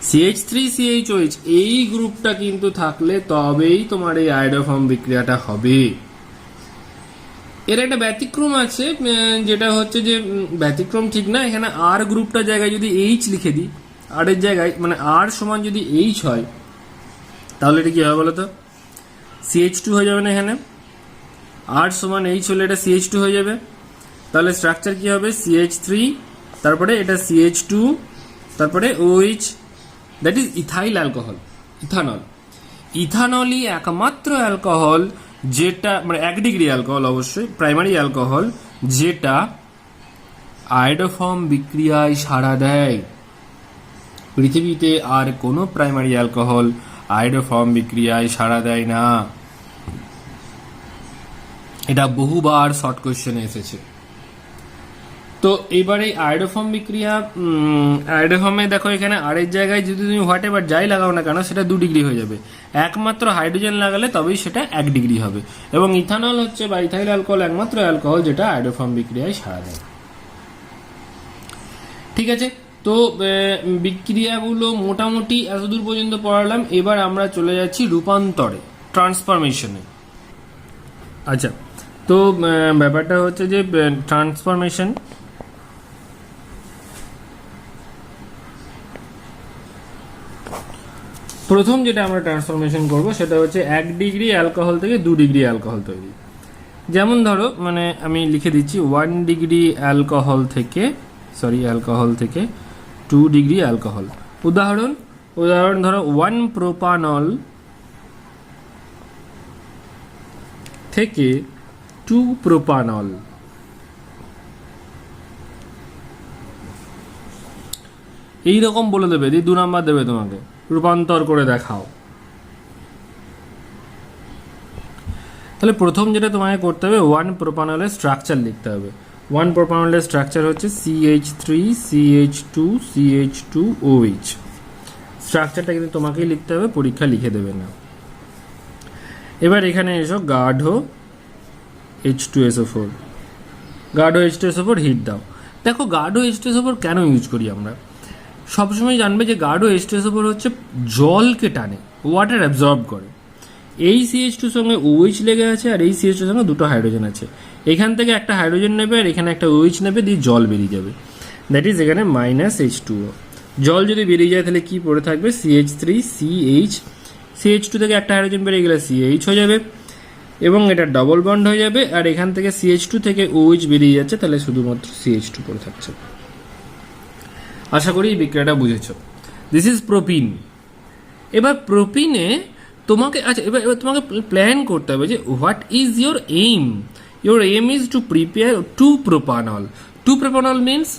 CH3CHOH, এই গ্রুপটা কিন্তু থাকলে তবেই তোমার এই আয়োডোফর্ম বিক্রিয়াটা হবে। এর একটা ব্যতিক্রম আছে, যেটা হচ্ছে যে ব্যতিক্রম ঠিক না, এখানে আর গ্রুপটার জায়গায় যদি এইচ লিখে দিই, আর এর জায়গায় মানে আর সমান যদি এইচ হয়, তাহলে এটা কি হবে বলো তো? CH2 হয়ে যাবে না? এখানে আর সমান এইচ হলে এটা CH2 হয়ে যাবে। তাহলে স্ট্রাকচার কি হবে? CH3, তারপরে এটা CH2, তারপরে OH, that is ethyl alcohol, ethanol. ইথানলই একমাত্র অ্যালকোহল যেটা মানে 1 ডিগ্রি অ্যালকোহল, অবশ্যই প্রাইমারি অ্যালকোহল, যেটা আয়োডোফর্ম বিক্রিয়ায় সাড়া দেয়। পৃথিবীতে আর কোনো প্রাইমারি অ্যালকোহল আয়োডোফর্ম বিক্রিয়ায় সাড়া দেয় না। এটা বহুবার শর্ট কোশ্চেনে এসেছে। তো এবার এই আয়োডোফর্ম বিক্রিয়া, আয়োডোফর্মে দেখো এখানে আর এর জায়গায় যদি তুমি হোয়াট এভার যাই লাগাও না কেন, সেটা 2 ডিগ্রি হয়ে যাবে। একমাত্র হাইড্রোজেন লাগালে তবেই সেটা 1 ডিগ্রি হবে। এবং ইথানল হচ্ছে বা ইথাইল অ্যালকোহল একমাত্র অ্যালকোহল যেটা আয়োডোফর্ম বিক্রিয়ায় সাড়া দেয়। ঠিক আছে, তো বিক্রিয়াগুলো মোটামুটি এতদূর পর্যন্ত পড়ালাম। এবার আমরা চলে যাচ্ছি রূপান্তরে, ট্রান্সফরমেশনে। আচ্ছা, তো ব্যাপারটা হচ্ছে যে ট্রান্সফরমেশন, প্রথম যেটা আমরা ট্রান্সফরমেশন করব সেটা হচ্ছে 1 ডিগ্রি অ্যালকোহল থেকে 2 ডিগ্রি অ্যালকোহল তৈরি। যেমন ধরো মানে আমি লিখে দিচ্ছি 1 ডিগ্রি অ্যালকোহল থেকে 2 ডিগ্রি অ্যালকোহল। উদাহরণ ধরো 1 প্রোপানল থেকে 2 প্রোপানল। এইরকম বলে দেবে, 2 নাম্বার দেবে তোমাকে, রূপান্তর করে দেখাও। তাহলে প্রথম যেটা তোমাকে করতে হবে, 1 প্রোপানলের স্ট্রাকচার লিখতে হবে। 1 প্রোপানলের স্ট্রাকচার হচ্ছে CH3 CH2 CH2OH। স্ট্রাকচারটা কিন্তু তোমাকেই লিখতে হবে, পরীক্ষা লিখে দেবে না। এবার এখানে এসো, গাঢ় H2SO4, গাঢ় H2SO4 হিট দাও। দেখো গাঢ় H2SO4 কেন ইউজ করি আমরা? সবসময় জানবে যে গাঢ় H2SO4 হচ্ছে জলকে টানে, ওয়াটার অ্যাবজর্ব করে। এই CH2 সঙ্গে OH লেগে আছে, আর এই CH2 সঙ্গে 2টো হাইড্রোজেন আছে। এখান থেকে একটা হাইড্রোজেন নেবে আর এখানে একটা OH নেবে, দিয়ে জল বেরিয়ে যাবে। দ্যাট ইজ এখানে -H2O। জল যদি বেরিয়ে যায় তাহলে কি পড়ে থাকবে? CH3CH। CH2 থেকে একটা হাইড্রোজেন বেরিয়ে গেলে CH হয়ে যাবে এবং এটা ডবল বন্ড হয়ে যাবে। আর এখান থেকে CH2 থেকে OH বেরিয়ে যাচ্ছে, তাহলে শুধুমাত্র CH2 পড়ে থাকছে। আশা করি এই বিক্রিয়াটা বুঝেছো। This is propene. এবার প্রোপিনে তোমাকে এবার তোমাকে প্ল্যান করতে হবে যে what is your aim. Your aim is to prepare 2 propanol. 2 propanol means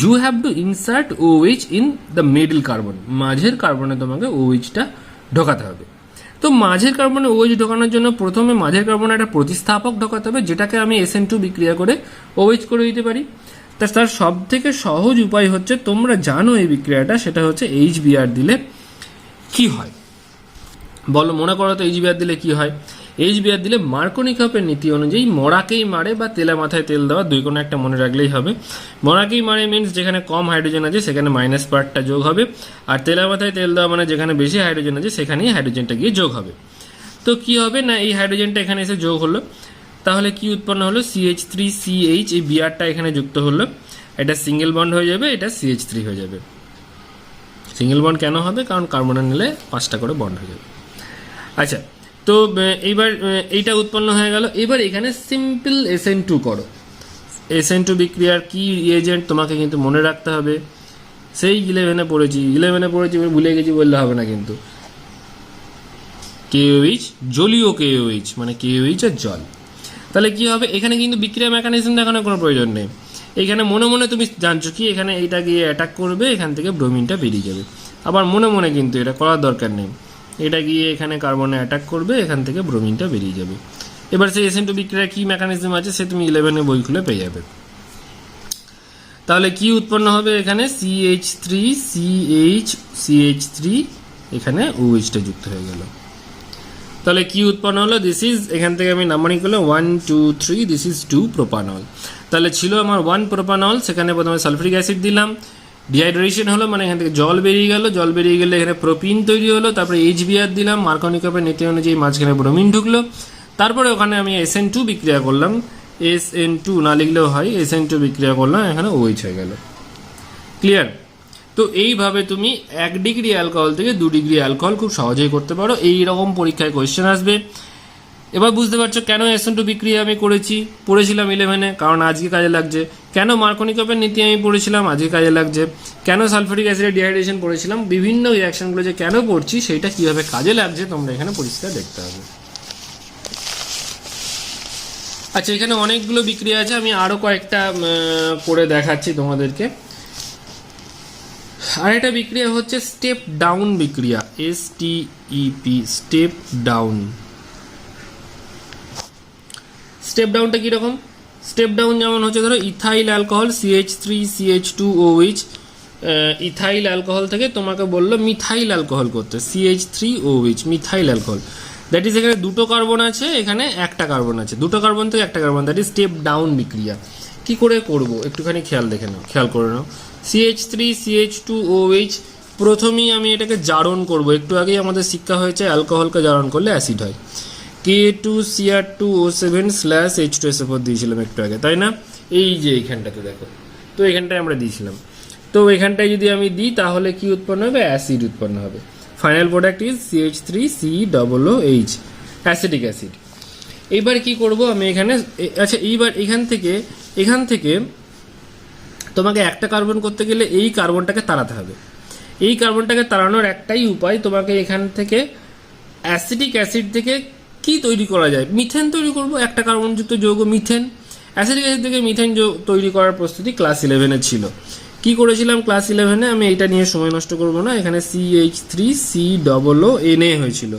you have to insert OH in the middle carbon. মাঝের কার্বনে তোমাকে OH-টা ঢোকাতে হবে। তো মাঝের কার্বনে OH ঢোকানোর জন্য প্রথমে মাঝের কার্বনে একটা প্রতিস্থাপক ঢোকাতে হবে, যেটাকে আমি SN2 বিক্রিয়া করে OH করে দিতে পারি। তার সব থেকে সহজ উপায় হচ্ছে, তোমরা জানো এই বিক্রিয়াটা, সেটা হচ্ছে HBr দিলে কি হয় বলো? মনে করো তো HBr দিলে কি হয়? HBr দিলে মার্কনিকফের নীতি অনুযায়ী মরাকেই মারে বা তেলা মাথায় তেল দেওয়া, দুই কোনো একটা মনে রাখলেই হবে। মরাকেই মারে মিনস যেখানে কম হাইড্রোজেন আছে সেখানে মাইনাস পার্টটা যোগ হবে, আর তেলা মাথায় তেল দেওয়া মানে যেখানে বেশি হাইড্রোজেন আছে সেখানেই হাইড্রোজেনটা গিয়ে যোগ হবে। তো কি হবে না, এই হাইড্রোজেনটা এখানে এসে যোগ হলো, তাহলে কি উৎপন্ন হলো? CH3CH, এই বিআরটা এখানে যুক্ত হলো, এটা সিঙ্গেল বন্ড হয়ে যাবে, এটা CH3 হয়ে যাবে। সিঙ্গেল বন্ড কেন হবে? কারণ কার্বনে নিলে 5টা করে বন্ড হয়ে যাবে। আচ্ছা, তো এইবার এইটা উৎপন্ন হয়ে গেল। এবার এখানে সিম্পল SN2 করো। SN2 বিক্রিয়ার কি রিয়েজেন্ট তোমাকে কিন্তু মনে রাখতে হবে, সেই 11-এ পড়েছি ভুলে গেছি বললে হবে না কিন্তু। KOH, জলীয় KOH, মানে KOH আর জল। তাহলে কি হবে? এখানে কিন্তু বিক্রিয়া মেকানিজম দেখানোর কোনো প্রয়োজন নেই। এখানে মনে মনে তুমি জানছো কি, এখানে এইটা গিয়ে অ্যাটাক করবে, এখান থেকে ব্রোমিনটা বেরিয়ে যাবে। আবার মনে মনে কিন্তু এটা করার দরকার নেই, এটা গিয়ে এখানে কার্বনে অ্যাটাক করবে, এখান থেকে ব্রোমিনটা বেরিয়ে যাবে। এবার সেই SN2 বিক্রিয়ার কি মেকানিজম আছে সে তুমি 11-এ বই খুলে পেয়ে যাবে। তাহলে কি উৎপন্ন হবে? এখানে CH3 এখানে OH-টা যুক্ত হয়ে গেল। তাহলে কি উৎপন্ন হলো? দিস ইজ, এখান থেকে আমি নাম্বারিং করলাম 1 2 3, দিস ইজ 2 প্রোপানল। তাহলে ছিল আমার 1 প্রোপানল, সেখানে প্রথমে সালফারিক অ্যাসিড দিলাম, ডিহাইড্রেশন হলো, মানে এখান থেকে জল বেরিয়ে গেল, জল বেরিয়ে গেলে এখানে প্রোপিন তৈরি হলো, তারপরে HBr দিলাম, মার্কনিকফের নীতি অনুযায়ী মাঝখানে ব্রোমিন ঢুকলো, তারপরে ওখানে আমি SN2 বিক্রিয়া করলাম, SN2 না লিখলেও হয়, SN2 বিক্রিয়া করলাম, এখানে OH হয়ে গেল। ক্লিয়ার? তো এইভাবে তুমি 1 ডিগ্রি অ্যালকোহল থেকে 2 ডিগ্রি অ্যালকোহল খুব সহজেই করতে পারো। এই রকম পরীক্ষায় কোয়েশ্চেন আসবে। এবার বুঝতে পারছো কেন SN2 বিক্রিয়া আমি পড়েছিলাম 11-এ, কারণ আজকে কাজে লাগছে। কেন মার্কনিকপের নীতি আমি পড়েছিলাম, আজকে কাজে লাগছে। কেন সালফারিক অ্যাসিডের ডিহাইড্রেশন পড়েছিলাম, বিভিন্ন রিয়াকশনগুলো যে কেন পড়ছি সেটা কিভাবে কাজে লাগছে তোমরা এখানে পরিষ্কার দেখতে হবে। আচ্ছা, এখানে অনেকগুলো বিক্রিয়া আছে, আমি আরো কয়েকটা করে দেখাচ্ছি তোমাদেরকে। আর একটা বিক্রিয়া হচ্ছে স্টেপ ডাউন বিক্রিয়া, STEP, স্টেপ ডাউন। স্টেপ ডাউনটা কিরকম? স্টেপ ডাউন যেমন হচ্ছে ধরো ethyl alcohol CH3CH2OH, ethyl alcohol থেকে তোমাকে বললো মিথাইল অ্যালকোহল করতে, CH3OH, methyl alcohol. That is এখানে দুটো কার্বন আছে, এখানে একটা কার্বন আছে, দুটো কার্বন থেকে একটা carbon, that is step down বিক্রিয়া। কি করে করব একটুখানি খেয়াল করে নাও। CH3CH2OH, প্রথমেই আমি এটাকে জারণ করব। একটু আগেই আমাদের শিক্ষা হয়েছে অ্যালকোহলকে জারণ করলে অ্যাসিড হয়। K2Cr2O7/H2SO4 দিয়েছিলাম একটু আগে, তাই না? এই যে এইখানটাতে দেখো, তো এখানটায় আমরা দিয়েছিলাম। তো এখানটায় যদি আমি দিই তাহলে কি উৎপন্ন হবে? অ্যাসিড উৎপন্ন হবে। Final product is CH3COOH, acidic acid. এইবার কি করব আমি এখানে, আচ্ছা এইবার এখান থেকে তোমাকে একটা কার্বন করতে গেলে এই কার্বনটাকে তাড়াতে হবে। এই কার্বনটাকে তাড়ানোর একটাই উপায়, তোমাকে এখান থেকে অ্যাসিডিক অ্যাসিড থেকে কি তৈরি করা যায়? মিথেন তৈরি করব, একটা কার্বনযুক্ত যৌগ মিথেন। অ্যাসিডিক অ্যাসিড থেকে মিথেন তৈরি করার প্রস্তুতি ক্লাস 11-এ ছিল। কি করেছিলাম ক্লাস 11-এ? আমি এইটা নিয়ে সময় নষ্ট করব না। এখানে CH3COONA হয়েছিল,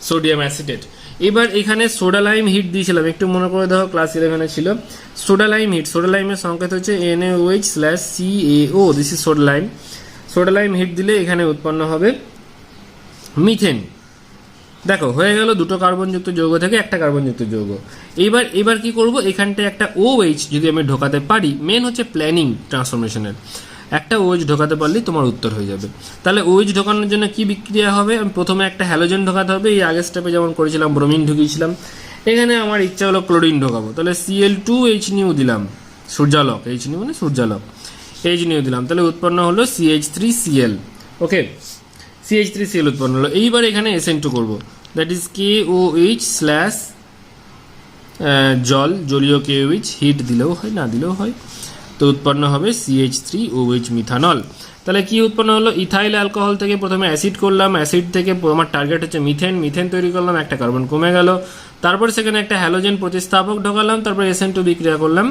সোডিয়াম অ্যাসিটেট। এবার এখানে সোডা লাইম হিট দিয়েছিলাম, একটু মনে করে দেখো, ক্লাস 11-এ ছিল সোডা লাইম হিট। সোডা লাইমের সংকেত হচ্ছে NaOH/CaO, this is soda lime. Soda lime heat দিলে এখানে উৎপন্ন হবে মিথেন। দেখো হয়ে গেল দুটো কার্বনযুক্ত যৌগ থেকে একটা কার্বনযুক্ত যৌগ। এবার কি করব? এখানটায় একটা OH যদি আমি ঢোকাতে পারি, মেন হচ্ছে প্ল্যানিং ট্রান্সফরমেশনের, একটা OH ঢোকাতে পারলেই তোমার উত্তর হয়ে যাবে। তাহলে OH ঢোকানোর জন্য কি বিক্রিয়া হবে? আমি প্রথমে একটা হ্যালোজেন ঢোকাতে হবে, এই আগের স্টেপে যেমন করেছিলাম ব্রোমিন ঢুকিয়েছিলাম। এখানে আমার ইচ্ছা হলো ক্লোরিন ঢোকাবো, তাহলে Cl2H দিলাম, সূর্যালোক, H মানে সূর্যালোক, H দিলাম, তাহলে উৎপন্ন হলো CH3Cl। ওকে, CH3Cl উৎপন্ন হলো। এইবার এখানে SN2 করব, দ্যাট ইজ KOH/ জলীয় KOH, হিট দিলেও হয় না দিলেও হয়, তো উৎপন্ন হবে CH3OH মিথানল। তাহলে কি উৎপন্ন হলো? ইথাইল অ্যালকোহল থেকে প্রথমে অ্যাসিড করলাম, অ্যাসিড থেকে আমার টার্গেট হচ্ছে মিথেন তৈরি করলাম, একটা কার্বন কমে গেল। তারপর সেখানে একটা হ্যালোজেন প্রতিস্থাপক ঢোকালাম, তারপর SN2 বিক্রিয়া করলাম,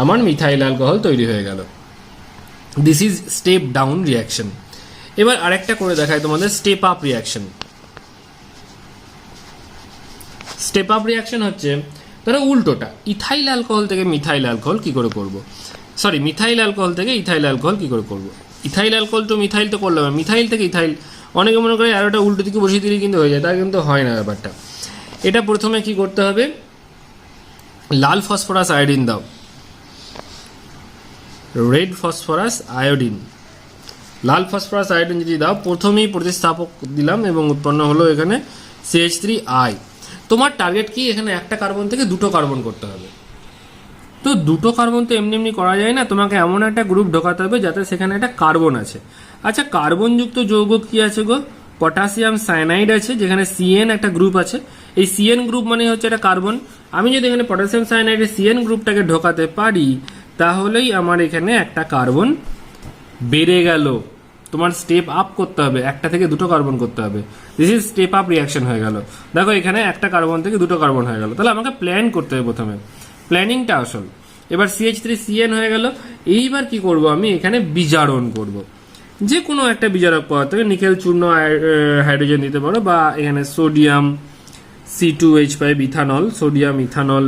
আমার মিথাইল অ্যালকোহল তৈরি হয়ে গেল। This is step down reaction. এবার আরেকটা করে দেখায় তোমাদের, step up reaction. Step up reaction হচ্ছে ধরো উল্টোটা, ইথাইল অ্যালকোহল থেকে মিথাইল অ্যালকোহল কি করে করব, সরি মিথাইল অ্যালকোহল থেকে ইথাইল অ্যালকোহল কি করে করব। ইথাইল অ্যালকোহল টু মিথাইল তো করলাম, মিথাইল থেকে ইথাইল, অনেকে মনে করে আর ওটা উল্টো দিকে বসিয়ে দিলে কিন্তু হয়ে যায়, তা কিন্তু হয় না ব্যাপারটা। এটা প্রথমে কি করতে হবে? লাল ফসফরাস আয়োডিন দাও, রেড ফসফরাস আয়োডিন, লাল ফসফরাস আয়োডিন যদি দাও, প্রথমেই প্রতিস্থাপক দিলাম এবং উৎপন্ন হলো এখানে CH3I। তোমার টার্গেট কি? এখানে একটা কার্বন থেকে দুটো কার্বন করতে হবে। তো দুটো কার্বন তো এমনি করা যায় না, তোমাকে এমন একটা গ্রুপ ঢোকাতে হবে যাতে সেখানে একটা কার্বন আছে। আচ্ছা, কার্বনযুক্ত যৌগ কি আছে গো? পটাশিয়াম সায়ানাইড আছে, যেখানে CN একটা গ্রুপ আছে। এই CN গ্রুপ মানে হচ্ছে একটা কার্বন। আমি যদি এখানে পটাশিয়াম সায়ানাইডের CN গ্রুপটাকে ঢোকাতে পারি, তাহলেই আমার এখানে একটা কার্বন বেড়ে গেল। তোমার স্টেপ আপ করতে হবে, একটা থেকে দুটো কার্বন করতে হবে, this is step up reaction হয়ে গেল। দেখো এখানে একটা কার্বন থেকে দুটো কার্বন হয়ে গেল, তাহলে আমাকে প্ল্যান করতে হবে প্রথমে, প্ল্যানিংটা আসল। এবার CH3CN হয়ে গেল। এইবার কি করব? আমি এখানে বিজারণ করব, যে কোনো একটা বিজারক পদার্থ, নিকেল চূর্ণ হাইড্রোজেন দিতে পারো, বা এখানে sodium C2H5 ethanol, sodium ethanol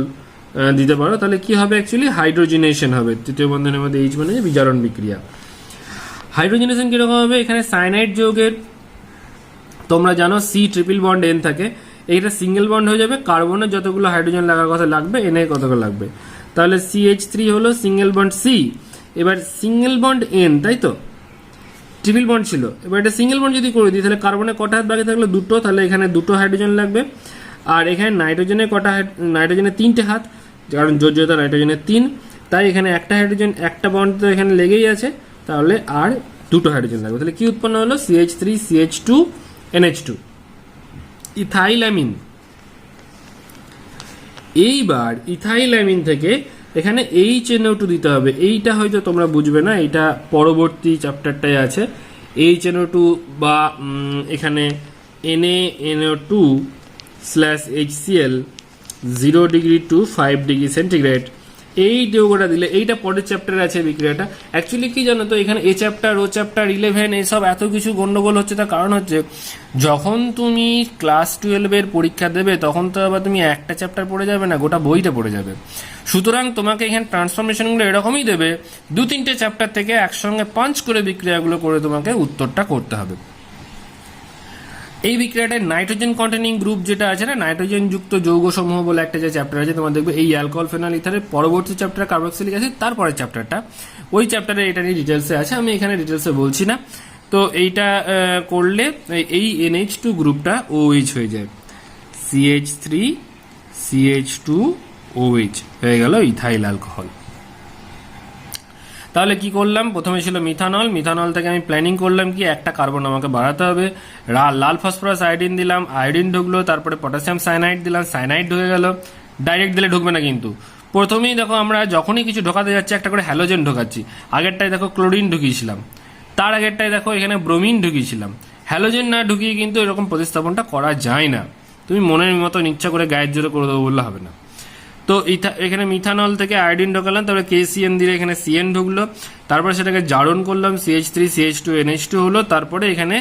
দিতে পারো। তাহলে কি হবে? অ্যাকচুয়ালি হাইড্রোজেনেশন হবে, তৃতীয় বন্ধনের মধ্যে H মানে বিজারণ বিক্রিয়া। হাইড্রোজেনেশন কিরকম হবে? এখানে সায়ানাইড যৌগের তোমরা জানো C∧N থাকে, এইটা সিঙ্গেল বন্ড হয়ে যাবে, কার্বনের যতগুলো হাইড্রোজেন লাগার কথা লাগবে, N এর কতগুলো লাগবে, তাহলে CH3 হলো সিঙ্গেল বন্ড C। এবার সিঙ্গেল বন্ড N, তাই তো, ট্রিপল বন্ড ছিল, এবার এটা সিঙ্গেল বন্ড যদি করে দিই, তাহলে কার্বনের কটা হাত বাকি থাকলো? দুটো, তাহলে এখানে দুটো হাইড্রোজেন লাগবে। আর এখানে নাইট্রোজেনের কটা? নাইট্রোজেনের 3টে হাত, কারণ যোজ্যতা নাইট্রোজেনের 3, তাই এখানে একটা হাইড্রোজেন, একটা বন্ড তো এখানে লেগেই আছে, তাহলে আর দুটো হাইড্রোজেন লাগবে। তাহলে কি উৎপন্ন হলো? CH3 CH2 NH2, ইথাইলামিন। এইবার ইথাইলামিন থেকে এখানে HNO2 দিতে হবে। এইটা হয়তো তোমরা বুঝবে না, এইটা পরবর্তী চ্যাপ্টারটাই আছে। HNO2 বা এখানে NaNO2/HCl 0 degree two 5 degree centigrade, এই যৌগটা দিলে, এইটা পরের চ্যাপ্টারে আছে বিক্রিয়াটা। অ্যাকচুয়ালি কি জানো তো, এখানে এ চ্যাপ্টার, ও চ্যাপ্টার, 11 এইসব এত কিছু গন্ডগোল হচ্ছে। তার কারণ হচ্ছে যখন তুমি ক্লাস 12-এর পরীক্ষা দেবে তখন তো আবার তুমি একটা চ্যাপ্টার পড়ে যাবে না, গোটা বইটা পড়ে যাবে। সুতরাং তোমাকে এখানে ট্রান্সফরমেশনগুলো এরকমই দেবে, 2-3টে চ্যাপ্টার থেকে একসঙ্গে পাঞ্চ করে বিক্রিয়াগুলো করে তোমাকে উত্তরটা করতে হবে। এই বিক্রিয়াটায় নাইট্রোজেন কন্টেনিং গ্রুপ যেটা আছে না, নাইট্রোজেন যুক্ত যৌগ সমূহ বলে একটা যে চ্যাপ্টার আছে, তোমার দেখবে এই অ্যালকোহল ফেনল ইথারের পরবর্তী চ্যাপ্টার কার্বক্সিলিক অ্যাসিড, তারপরের চ্যাপ্টারটা, ওই চ্যাপ্টারে এটা নিয়ে ডিটেলসে আছে, আমি এখানে ডিটেলসে বলছি না। তো এইটা করলে এই NH2 গ্রুপটা OH হয়ে যায়, CH3 CH2 OH হয়ে গেল ইথাইল অ্যালকোহল। তাহলে কি করলাম? প্রথমে ছিল মিথানল, মিথানল থেকে আমি প্ল্যানিং করলাম কি একটা কার্বন আমাকে বাড়াতে হবে, লাল ফসফরাস আয়োডিন দিলাম, আয়োডিন ঢুকলো, তারপরে পটাশিয়াম সায়ানাইড দিলাম, সায়ানাইড ঢুকে গেল। ডাইরেক্ট দিলে ঢুকবে না কিন্তু, প্রথমেই দেখো আমরা যখনই কিছু ঢোকাতে যাচ্ছি একটা করে হ্যালোজেন ঢোকাচ্ছি। আগেরটায় দেখো ক্লোরিন ঢুকিয়েছিলাম, তার আগেরটায় দেখো এখানে ব্রোমিন ঢুকিয়েছিলাম। হ্যালোজেন না ঢুকিয়ে কিন্তু এরকম প্রতিস্থাপনটা করা যায় না, তুমি মনের মতো ইচ্ছা করে গায়ের জোরে করে দেবো বললে হবে না। তো এখানে মিথানল থেকে আয়োডিন ঢোকালাম, তারপরে KCN দিলে এখানে CN ঢুকলো, তারপরে সেটাকে জারণ করলাম, CH3 CH2 NH2 হলো, তারপরে এখানে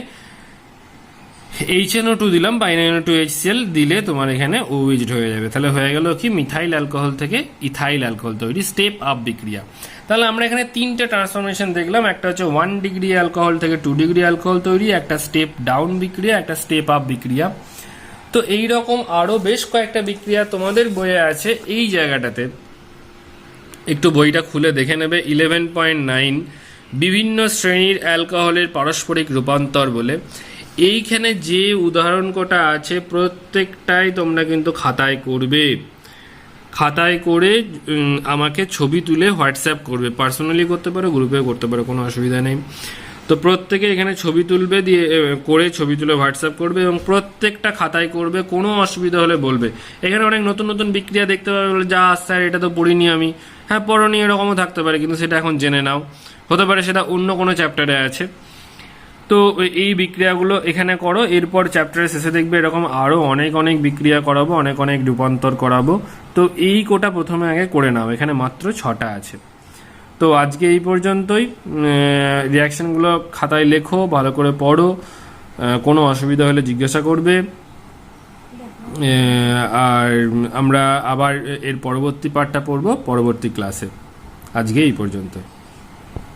HNO2 দিলাম বা NaNO2HCl দিলে তোমার এখানে OH হয়ে যাবে। তাহলে হয়ে গেল কি, মিথাইল অ্যালকোহল থেকে ইথাইল অ্যালকোহল তৈরি, স্টেপ আপ বিক্রিয়া। তাহলে আমরা এখানে 3টে ট্রান্সফরমেশন দেখলাম, একটা হচ্ছে 1 ডিগ্রি অ্যালকোহল থেকে 2 ডিগ্রি অ্যালকোহল তৈরি, একটা স্টেপ ডাউন বিক্রিয়া, একটা স্টেপ আপ বিক্রিয়া। তো এই রকম আরো বেশ কয়েকটা বিক্রিয়া তোমাদের বইয়ে আছে। এই জায়গাটাতে একটু বইটা খুলে দেখে নেবে, 11.9 বিভিন্ন শ্রেণীর অ্যালকোহলের পারস্পরিক রূপান্তর বলে। এইখানে যে উদাহরণ কটা আছে প্রত্যেকটাই তোমরা কিন্তু খাতায় করবে, খাতায় করে আমাকে ছবি তুলে হোয়াটসঅ্যাপ করবে, পার্সোনালি করতে পারো, গ্রুপে করতে পারো, কোনো অসুবিধা নেই। তো প্রত্যেকে এখানে ছবি তুলবে, দিয়ে করে ছবি তুলে হোয়াটসঅ্যাপ করবে এবং প্রত্যেকটা খাতায় করবে, কোনো অসুবিধা হলে বলবে। এখানে অনেক নতুন নতুন বিক্রিয়া দেখতে পাবে, যা স্যার এটা তো পড়িনি আমি, হ্যাঁ পড়নি, এরকমও থাকতে পারে, কিন্তু সেটা এখন জেনে নাও, হতে পারে সেটা অন্য কোনো চ্যাপ্টারে আছে। তো এই বিক্রিয়াগুলো এখানে করো, এরপর চ্যাপ্টারের শেষে দেখবে এরকম আরও অনেক অনেক বিক্রিয়া করাবো, অনেক অনেক রূপান্তর করাবো। তো এই কোটা প্রথমে আগে করে নাও, এখানে মাত্র 6টা আছে। তো আজকে এই পর্যন্তই, রিয়াকশানগুলো খাতায় লেখো, ভালো করে পড়ো, কোনো অসুবিধা হলে জিজ্ঞাসা করবে। আর আমরা আবার এর পরবর্তী পার্টটা পড়বো পরবর্তী ক্লাসে। আজকে এই পর্যন্ত।